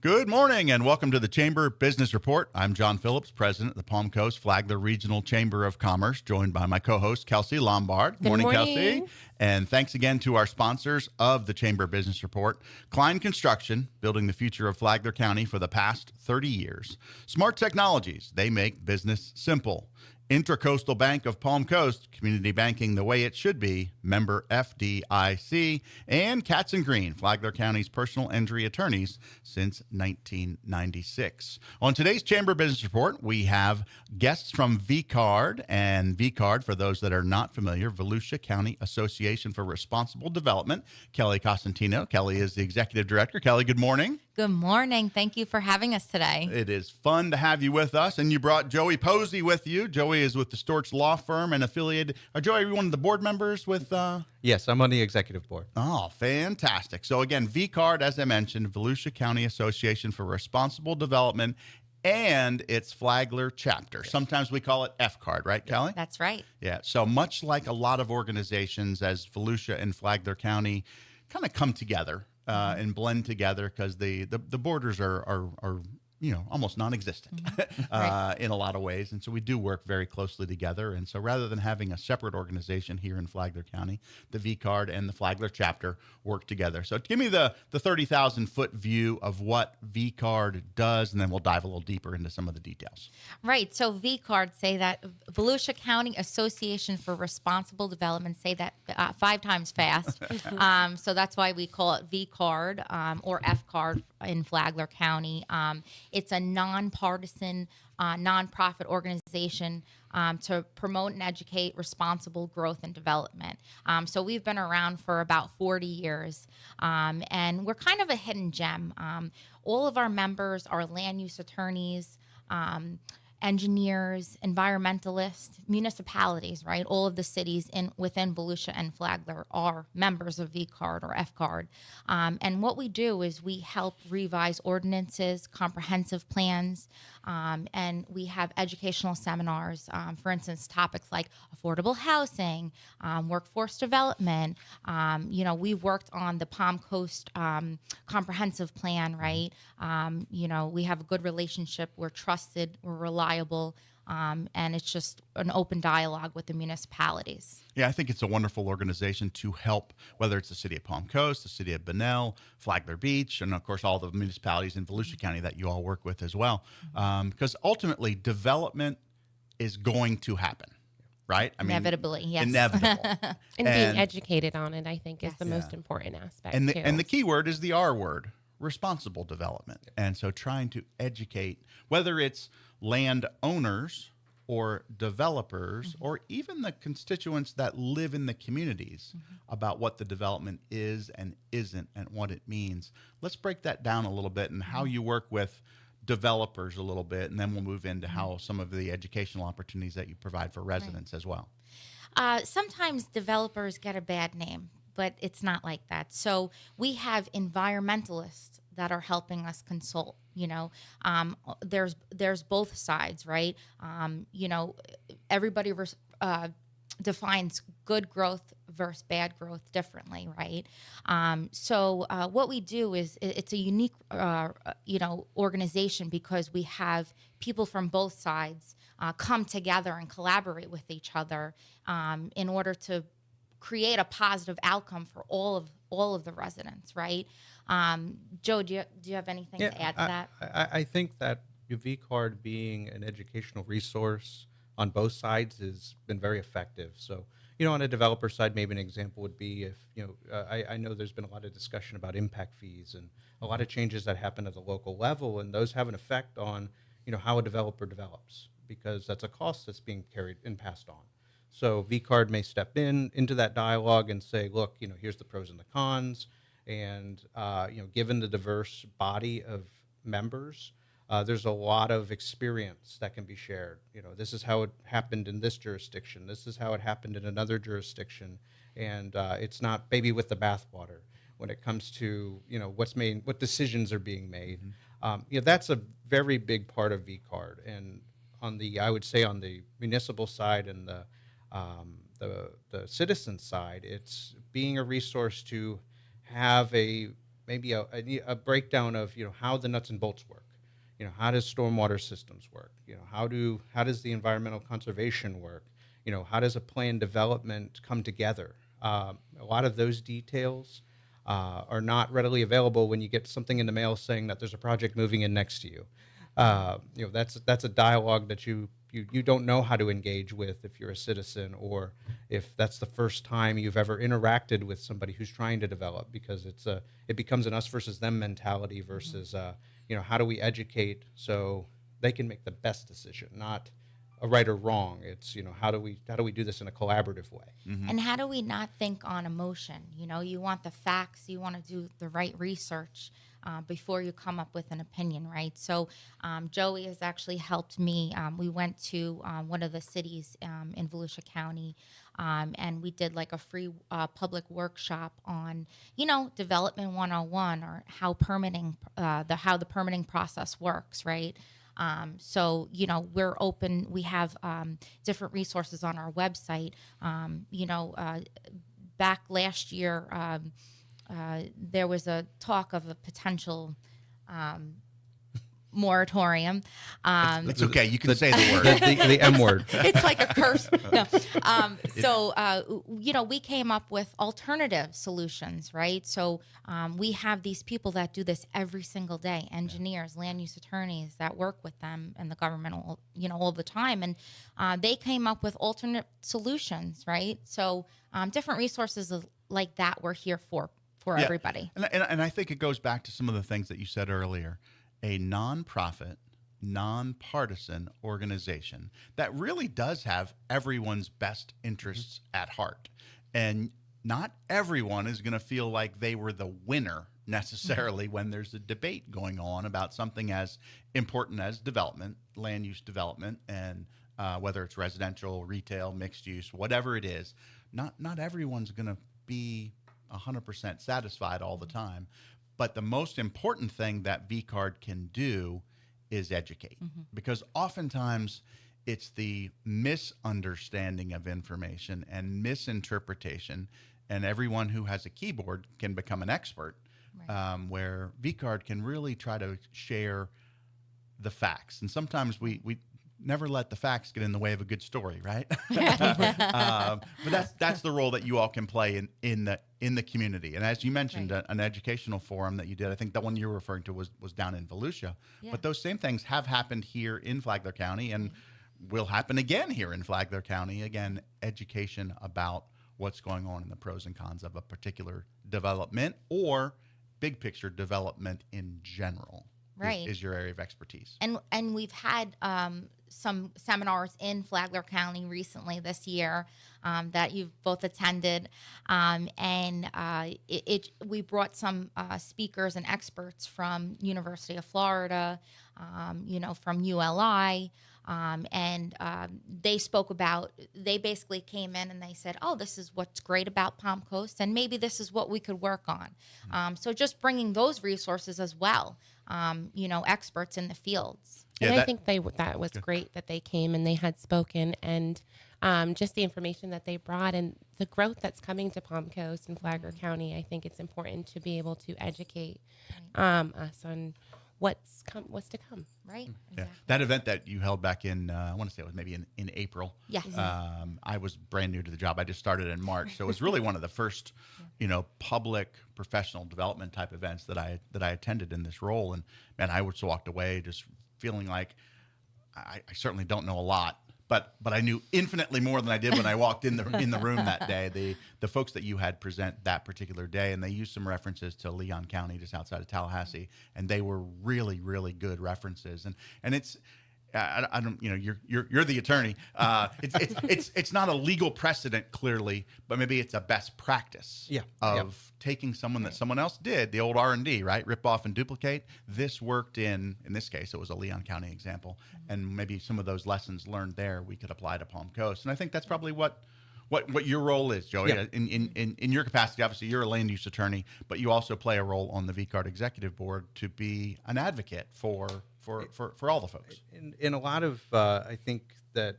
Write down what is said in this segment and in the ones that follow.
Good morning and welcome to the Chamber Business Report. I'm John Phillips, President of the Palm Coast Flagler Regional Chamber of Commerce, joined by my co-host, Kelsie Lombard. Good morning. Kelsie. And thanks again to our sponsors of the Chamber Business Report. Klein Construction, building the future of Flagler County for the past 30 years. Smart Technologies, they make business simple. Intracoastal Bank of Palm Coast, community banking the way it should be, member FDIC, and Katz & Green, Flagler County's personal injury attorneys since 1996. On today's Chamber Business Report, we have guests from VCard, and VCard, for those that are not familiar, Volusia County Association for Responsible Development, Kelli Cosentino. Kelli is the Executive Director. Kelli, good morning. Good morning. Thank you for having us today. It is fun to have you with us, and you brought Joey Posey with you. Joey is with the Storch Law Firm and affiliated. Joey, are you one of the board members with? Yes, I'm on the executive board. Oh, fantastic. So again, VCard, as I mentioned, Volusia County Association for Responsible Development, and its Flagler chapter. Yes. Sometimes we call it FCard, right, Kelli? That's right. Yeah. So much like a lot of organizations, as Volusia and Flagler County kind of come together and blend together, because the borders are almost non-existent Right. in a lot of ways. And so we do work very closely together. And so rather than having a separate organization here in Flagler County, the VCard and the Flagler chapter work together. So give me the 30,000-foot view of what VCard does, and then we'll dive a little deeper into some of the details. Right. So VCard, say that, Volusia County Association for Responsible Development, say that 5 times fast. So that's why we call it VCard or FCard in Flagler County. It's a nonpartisan, nonprofit organization to promote and educate responsible growth and development. So we've been around for about 40 years, and we're kind of a hidden gem. All of our members are land use attorneys, engineers, environmentalists, municipalities, right? All of the cities within Volusia and Flagler are members of VCard or FCard. And what we do is we help revise ordinances, comprehensive plans, and we have educational seminars, for instance, topics like affordable housing, workforce development. We've worked on the Palm Coast comprehensive plan, right? We have a good relationship. We're trusted, we're reliable, and it's just an open dialogue with the municipalities. Yeah, I think it's a wonderful organization to help, whether it's the city of Palm Coast, the city of Bunnell, Flagler Beach, and of course all the municipalities in Volusia County that you all work with as well. Because ultimately, development is going to happen, right? Inevitably, yes. Inevitable. and being educated on it, I think, is the most important aspect. And too. the key word is the R word, responsible development. And so trying to educate, whether it's landowners or developers or even the constituents that live in the communities about what the development is and isn't and what it means. Let's break that down a little bit and how you work with developers a little bit, and then we'll move into how some of the educational opportunities that you provide for residents as well. Sometimes developers get a bad name, but it's not like that. So we have environmentalists that are helping us consult. There's both sides, right? Everybody defines good growth versus bad growth differently, right? So what we do is it's a unique, organization, because we have people from both sides come together and collaborate with each other in order to create a positive outcome for all of the residents, right? Joe, do you have anything to add to that? I think that VCard being an educational resource on both sides has been very effective. So, on a developer side, maybe an example would be if, I know there's been a lot of discussion about impact fees and a lot of changes that happen at the local level, and those have an effect on, how a developer develops, because that's a cost that's being carried and passed on. So VCard may step into that dialogue and say, look, here's the pros and the cons, and given the diverse body of members, there's a lot of experience that can be shared. This is how it happened in this jurisdiction. This is how it happened in another jurisdiction, and it's not baby with the bathwater when it comes to what decisions are being made. That's a very big part of VCard, and I would say on the municipal side and the citizen side, it's being a resource to have a maybe a breakdown of, how the nuts and bolts work. How does stormwater systems work? How does the environmental conservation work? How does a planned development come together? A lot of those details are not readily available when you get something in the mail saying that there's a project moving in next to you. That's a dialogue that you don't know how to engage with if you're a citizen, or if that's the first time you've ever interacted with somebody who's trying to develop, because it becomes an us versus them mentality versus how do we educate so they can make the best decision, not a right or wrong. It's how do we do this in a collaborative way, and how do we not think on emotion? You want the facts, you want to do the right research before you come up with an opinion, right? So Joey has actually helped me. We went to one of the cities in Volusia County, and we did like a free public workshop on, Development 101, or how permitting, how the permitting process works, right? So, we're open. We have different resources on our website. Back last year, there was a talk of a potential moratorium. It's okay. You can say the word. the M word. It's like a curse. No. So, we came up with alternative solutions, right? So we have these people that do this every single day, engineers, land use attorneys that work with them and the government, all the time. And they came up with alternate solutions, right? So different resources like that we're here for everybody. And I think it goes back to some of the things that you said earlier. A nonprofit, nonpartisan organization that really does have everyone's best interests at heart. And not everyone is going to feel like they were the winner necessarily when there's a debate going on about something as important as development, land use development, and whether it's residential, retail, mixed use, whatever it is. Not everyone's going to be 100% satisfied all the time. But the most important thing that VCard can do is educate, because oftentimes it's the misunderstanding of information and misinterpretation, and everyone who has a keyboard can become an expert, right. Where VCard can really try to share the facts. And sometimes we never let the facts get in the way of a good story, right? But that's the role that you all can play in the community. And as you mentioned, right. An educational forum that you did, I think the one you were referring to was down in Volusia. Yeah. But those same things have happened here in Flagler County and will happen again here in Flagler County. Again, education about what's going on and the pros and cons of a particular development or big picture development in general. Right. Is your area of expertise. And we've had some seminars in Flagler County recently this year that you've both attended. We brought some speakers and experts from University of Florida, from ULI. They spoke about, they basically came in and they said, oh, this is what's great about Palm Coast, and maybe this is what we could work on. So just bringing those resources as well, experts in the fields. And I think that was great that they came and they had spoken, and just the information that they brought and the growth that's coming to Palm Coast and Flagler County. I think it's important to be able to educate us on what's to come. Right. Yeah. Exactly. That event that you held back in, I want to say it was maybe in April. Yes. I was brand new to the job. I just started in March. So it was really one of the first, public professional development type events that I attended in this role. And man, I just walked away just feeling like I certainly don't know a lot, but I knew infinitely more than I did when I walked in the room that day. The folks that you had present that particular day, and they used some references to Leon County, just outside of Tallahassee, and they were really, really good references. And it's I don't, you're the attorney. It's not a legal precedent clearly, but maybe it's a best practice of taking someone that someone else did, the old R&D, right? Rip off and duplicate. This worked in this case, it was a Leon County example. And maybe some of those lessons learned there, we could apply to Palm Coast. And I think that's probably what your role is, Joey. Yeah. In your capacity, obviously you're a land use attorney, but you also play a role on the VCard executive board to be an advocate for all the folks. In a lot of, I think that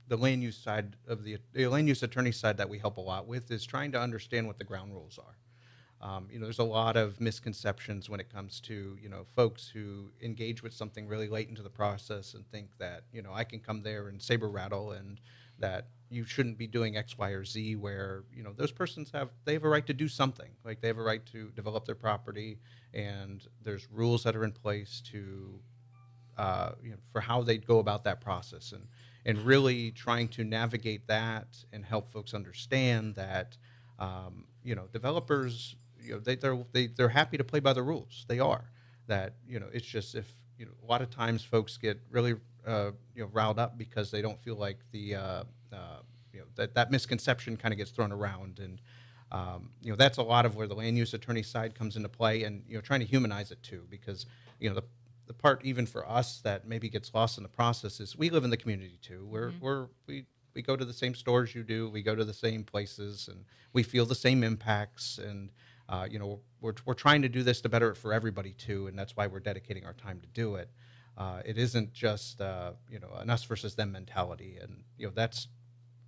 the land use side of the land use attorney side that we help a lot with is trying to understand what the ground rules are. There's a lot of misconceptions when it comes to, folks who engage with something really late into the process and think that, I can come there and saber rattle and that you shouldn't be doing X, Y, or Z, where, those persons have a right to do something. Like they have a right to develop their property, and there's rules that are in place to, for how they go about that process, and really trying to navigate that and help folks understand that, developers, they're happy to play by the rules. They are. That, it's just if, a lot of times folks get really, riled up because they don't feel like that misconception kind of gets thrown around. And, that's a lot of where the land use attorney side comes into play, and, trying to humanize it too, because, the part even for us that maybe gets lost in the process is we live in the community too. We go to the same stores you do. We go to the same places, and we feel the same impacts. And we're trying to do this to better it for everybody too, and that's why we're dedicating our time to do it. It isn't just an us versus them mentality, and that's,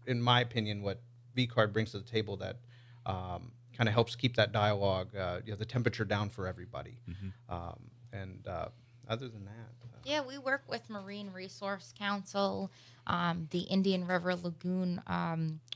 in my opinion, what VCard brings to the table. That kind of helps keep that dialogue, the temperature down for everybody. Other than that, yeah, we work with Marine Resource Council, the Indian River Lagoon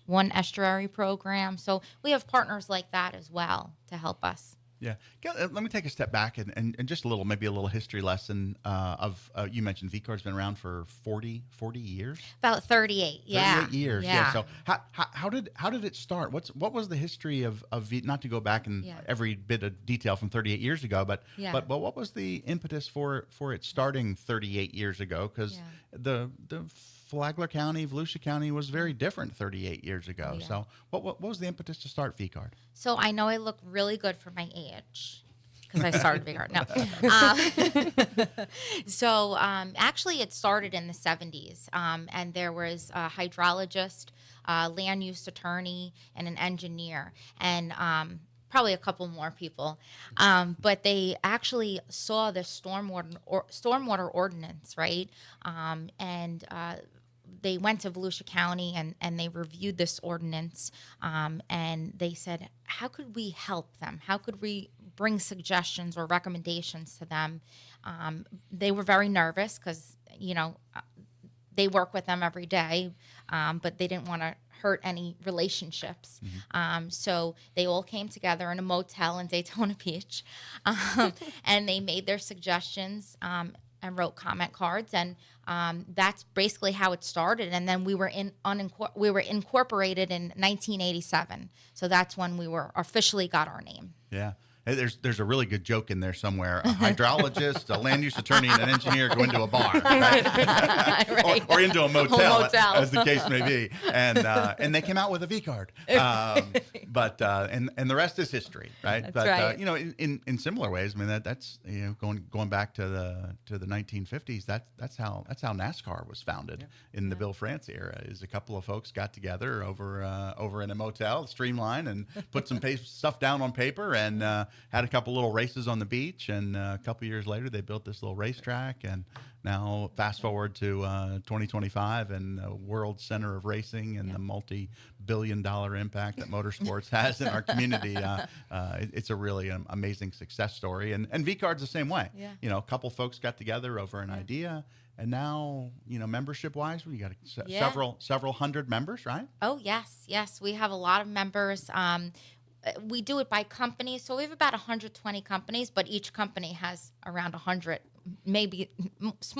One Estuary Program. So we have partners like that as well to help us. Yeah. Let me take a step back and just maybe a little history lesson of, you mentioned VCard's been around for 40 years? About 38, yeah. 38 years, yeah. So how did it start? What was the history of not to go back in every bit of detail from 38 years ago, but what was the impetus for it starting 38 years ago? Because the Flagler County, Volusia County was very different 38 years ago. Yeah. So what was the impetus to start VCard? So I know I look really good for my age because I started VCard. No. So actually it started in the 70s, and there was a hydrologist, land use attorney, and an engineer, and probably a couple more people. But they actually saw the stormwater ordinance, right? They went to Volusia County and they reviewed this ordinance, and they said, how could we help them? How could we bring suggestions or recommendations to them? They were very nervous because, they work with them every day, but they didn't want to hurt any relationships. Mm-hmm. So they all came together in a motel in Daytona Beach, and they made their suggestions and wrote comment cards, and that's basically how it started. And then we were incorporated in 1987, so that's when we officially got our name. Yeah. There's a really good joke in there somewhere. A hydrologist, a land use attorney, and an engineer go into a bar, right? Right. Or into a motel, as the case may be. And they came out with a VCard. But the rest is history, right? That's but right. In similar ways, I mean that's going back to the 1950s. That's how NASCAR was founded in the Bill France era. Is a couple of folks got together over in a motel, Streamline, and put some stuff down on paper and had a couple little races on the beach, and a couple years later they built this little racetrack. And now fast forward to 2025 and the world center of racing and the multi-billion-dollar impact that motorsports has in our community. It's a really amazing success story, and VCard's the same way. Yeah. A couple folks got together over an idea, and now membership-wise, we got several hundred members, right? Oh yes, we have a lot of members. We do it by companies, so we have about 120 companies, but each company has around 100. Maybe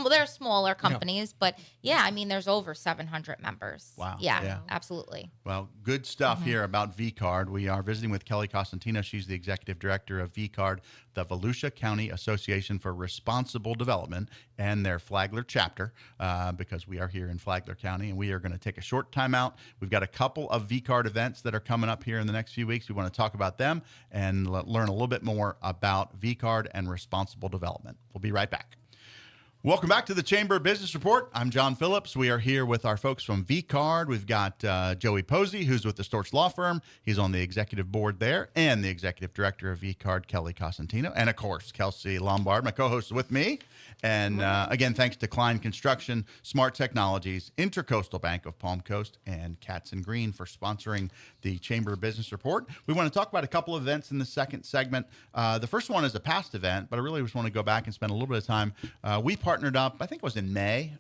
they're smaller companies, but there's over 700 members. Wow. Yeah, absolutely. Well, good stuff here about VCard. We are visiting with Kelli Cosentino. She's the executive director of VCard, the Volusia County Association for Responsible Development, and their Flagler chapter, because we are here in Flagler County, and we are going to take a short time out. We've got a couple of VCard events that are coming up here in the next few weeks. We want to talk about them and learn a little bit more about VCard and responsible development. We'll be right back. Welcome back to the Chamber Business Report. I'm John Phillips. We are here with our folks from VCard. We've got Joey Posey, who's with the Storch Law Firm. He's on the executive board there, and the executive director of VCard, Kelli Cosentino, and of course, Kelsie Lombard, my co-host, is with me. And again, thanks to Klein Construction, Smart Technologies, Intercoastal Bank of Palm Coast, and Katz and Green for sponsoring the Chamber Business Report. We want to talk about a couple of events in the second segment. The first one is a past event, but I really just want to go back and spend a little bit of time. We partnered up, I think it was in May,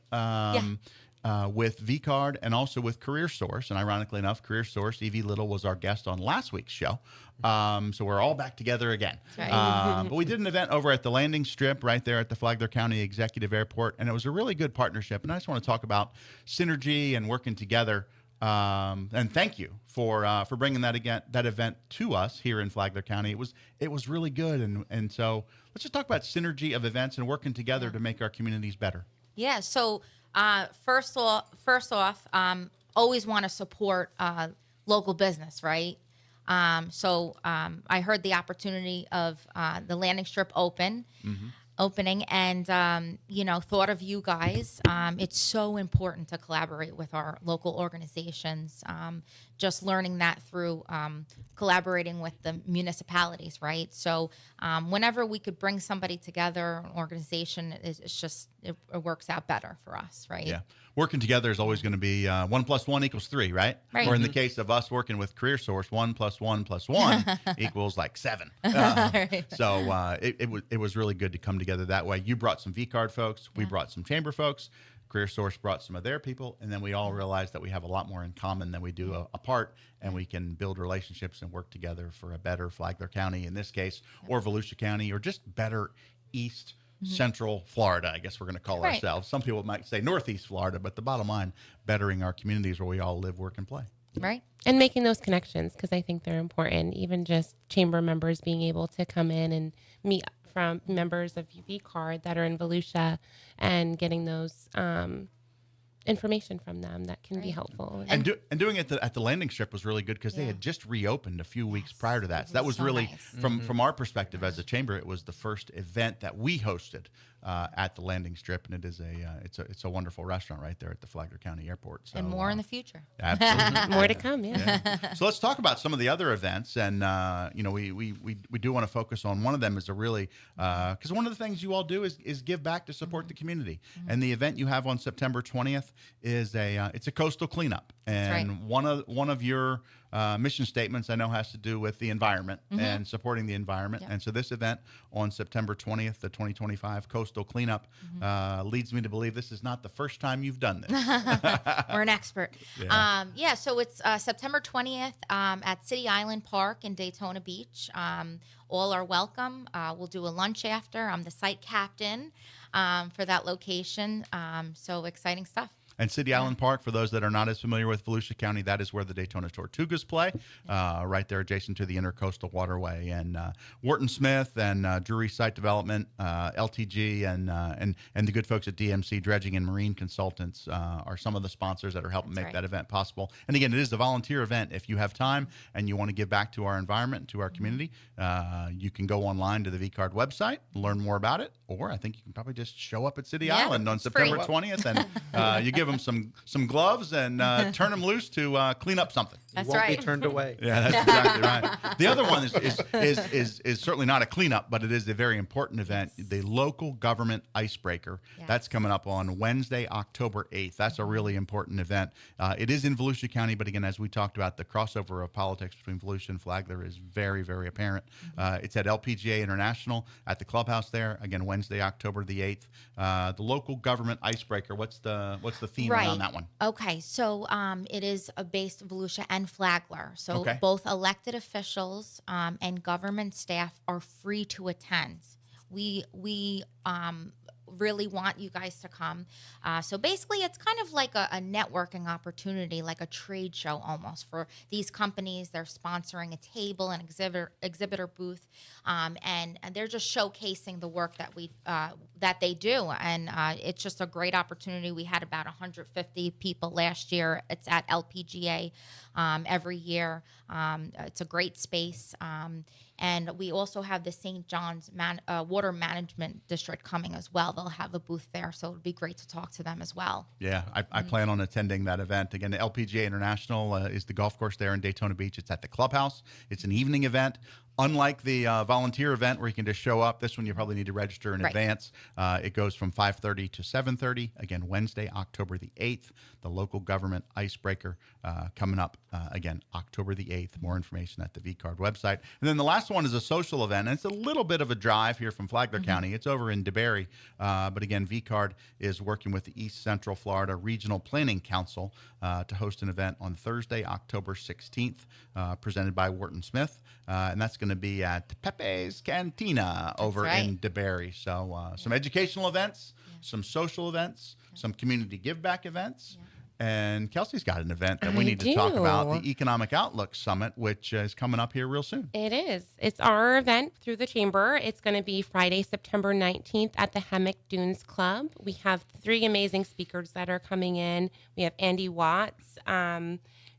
with VCard and also with Career Source. And ironically enough, Career Source, Evie Little was our guest on last week's show. So we're all back together again. Right. But we did an event over at the landing strip right there at the Flagler County Executive Airport, and it was a really good partnership. And I just want to talk about synergy and working together. And thank you for bringing that event to us here in Flagler County. It was really good. And so let's just talk about synergy of events and working together to make our communities better. Yeah. So first off, always want to support local business, right? So I heard the opportunity of the landing strip opening, and thought of you guys. It's so important to collaborate with our local organizations. Just learning that through collaborating with the municipalities, right? So whenever we could bring somebody together, an organization, it works out better for us, right? Yeah. Working together is always going to be 1 + 1 = 3, right? Right. Or in the case of us working with Career Source, 1 + 1 + 1 equals like 7. Right. So it was really good to come together that way. You brought some VCard folks. We brought some Chamber folks. Career Source brought some of their people, and then we all realized that we have a lot more in common than we do apart, and we can build relationships and work together for a better Flagler County in this case, or Volusia County, or just better East Central Florida, I guess we're going to call ourselves. Some people might say Northeast Florida, but the bottom line, bettering our communities where we all live, work, and play. Right. And making those connections, because I think they're important. Even just chamber members being able to come in and meet from members of VCard that are in Volusia and getting those information from them that can be helpful. And doing it at the landing strip was really good because they had just reopened a few weeks prior to that. So that was so really, nice. from our perspective as a chamber, it was the first event that we hosted at the landing strip, and it is it's a wonderful restaurant right there at the Flagler County Airport. So, And more in the future. Absolutely. More to come, yeah. So let's talk about some of the other events, and we do want to focus on one of them is a really because one of the things you all do is give back to support the community, and the event you have on September 20th is it's a coastal cleanup, and one of your mission statements I know has to do with the environment and supporting the environment, and so this event on September 20th, the 2025 coastal cleanup leads me to believe this is not the first time you've done this. We're an expert. Yeah. So it's September 20th at City Island Park in Daytona Beach. All are welcome. We'll do a lunch after. I'm the site captain for that location. So exciting stuff. And City Island Park, for those that are not as familiar with Volusia County, that is where the Daytona Tortugas play, right there adjacent to the Intercoastal Waterway. And Wharton Smith and Drury Site Development, LTG, and the good folks at DMC Dredging and Marine Consultants are some of the sponsors that are helping make that event possible. And again, it is a volunteer event. If you have time and you want to give back to our environment, to our community, you can go online to the VCard website, learn more about it, or I think you can probably just show up at City Island on September 20th, and you give them some gloves and turn them loose to clean up something. That's won't right. be turned away. Yeah, that's exactly right. The other one is certainly not a cleanup, but it is a very important event. The local government icebreaker. That's coming up on Wednesday, October 8th. That's a really important event. It is in Volusia County, but again, as we talked about, the crossover of politics between Volusia and Flagler is very, very apparent. It's at LPGA International at the clubhouse there. Again, Wednesday, October the 8th. The local government icebreaker. What's the theme around that one? Okay, so it is based Volusia and Flagler. So Okay. both elected officials and government staff are free to attend. We really want you guys to come. So basically, it's kind of like a networking opportunity, like a trade show almost for these companies. They're sponsoring a table, an exhibitor booth, and they're just showcasing the work that they do. And it's just a great opportunity. We had about 150 people last year. It's at LPGA every year. It's a great space. And we also have the St. John's Water Management District coming as well. They'll have a booth there, so it would be great to talk to them as well. Yeah, I plan on attending that event. Again, the LPGA International is the golf course there in Daytona Beach. It's at the clubhouse. It's an evening event. Unlike the volunteer event where you can just show up, this one you probably need to register in Right. advance. It goes from 5:30 to 7:30. Again, Wednesday, October the 8th. The local government icebreaker coming up again, October the 8th. More information at the VCard website. And then the last one is a social event. And it's a little bit of a drive here from Flagler County. It's over in DeBary. But again, VCard is working with the East Central Florida Regional Planning Council to host an event on Thursday, October 16th, presented by Wharton Smith. And that's going to be at Pepe's Cantina over in DeBary. So some educational events, some social events, some community give back events. And Kelsey's got an event that we need to talk about, the Economic Outlook Summit, which is coming up here real soon. It is. It's our event through the Chamber. It's going to be Friday, September 19th at the Hammock Dunes Club. We have 3 amazing speakers that are coming in. We have Andy Watts,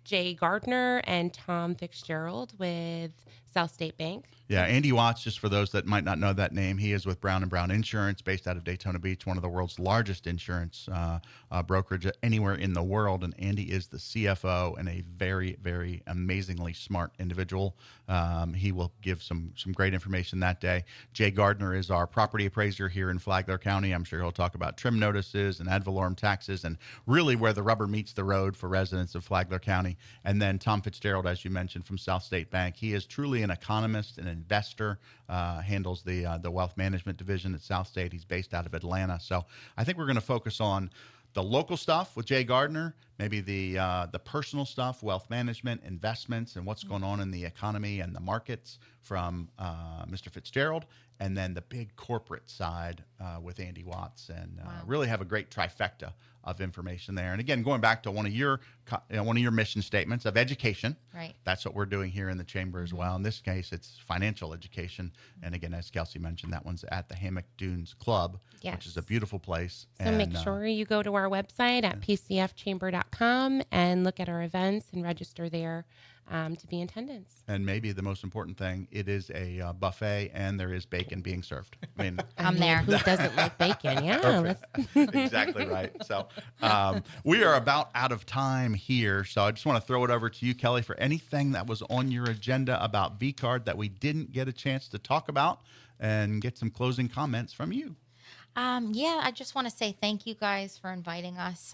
Jay Gardner, and Tom Fitzgerald with South State Bank. Yeah, Andy Watts, just for those that might not know that name, he is with Brown & Brown Insurance, based out of Daytona Beach, one of the world's largest insurance brokerage anywhere in the world. And Andy is the CFO and a very, very amazingly smart individual. He will give some great information that day. Jay Gardner is our property appraiser here in Flagler County. I'm sure he'll talk about trim notices and ad valorem taxes and really where the rubber meets the road for residents of Flagler County. And then Tom Fitzgerald, as you mentioned, from South State Bank. He is truly an economist and investor, handles the wealth management division at South State. He's based out of Atlanta. So I think we're going to focus on the local stuff with Jay Gardner, maybe the personal stuff, wealth management, investments, and what's going on in the economy and the markets from Mr. Fitzgerald, and then the big corporate side with Andy Watts, and really have a great trifecta of information there. And again, going back to one of your mission statements of education, Right. That's what we're doing here in the Chamber as well. In this case, it's financial education. And again, as Kelsie mentioned, that one's at the Hammock Dunes Club, which is a beautiful place. So make sure you go to our website at pcfchamber.com and look at our events and register there to be in attendance. And maybe the most important thing, it is a buffet, and there is bacon being served. I mean, I'm there. Who doesn't like bacon? Yeah. exactly right. So we are about out of time here. So I just want to throw it over to you, Kelly, for anything that was on your agenda about VCard that we didn't get a chance to talk about, and get some closing comments from you. I just want to say thank you guys for inviting us.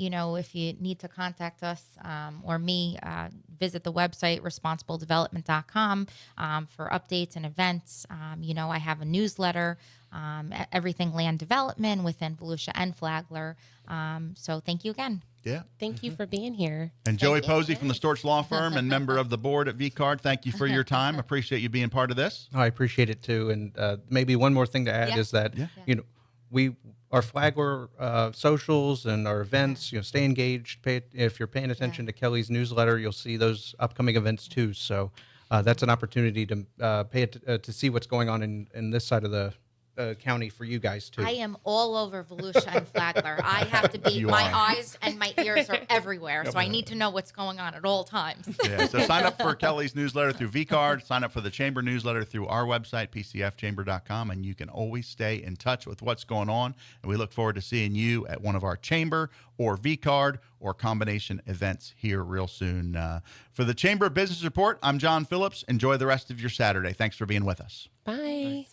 If you need to contact us or me, visit the website responsibledevelopment.com for updates and events. I have a newsletter, everything land development within Volusia and Flagler. So thank you again. Yeah. Thank you for being here. And Joey Posey from the Storch Law Firm and member of the board at VCard, thank you for your time. Appreciate you being part of this. I appreciate it too. And maybe one more thing to add is that our Flagler socials and our events, stay engaged. If you're paying attention to Kelly's newsletter, you'll see those upcoming events too. So that's an opportunity to to see what's going on in this side of the county for you guys too. I am all over Volusia and Flagler. I have to be, my eyes and my ears are everywhere. So I need to know what's going on at all times. Yeah, so sign up for Kelly's newsletter through VCard, sign up for the Chamber newsletter through our website, pcfchamber.com, and you can always stay in touch with what's going on. And we look forward to seeing you at one of our Chamber or VCard or combination events here real soon. For the Chamber Business Report, I'm John Phillips. Enjoy the rest of your Saturday. Thanks for being with us. Bye.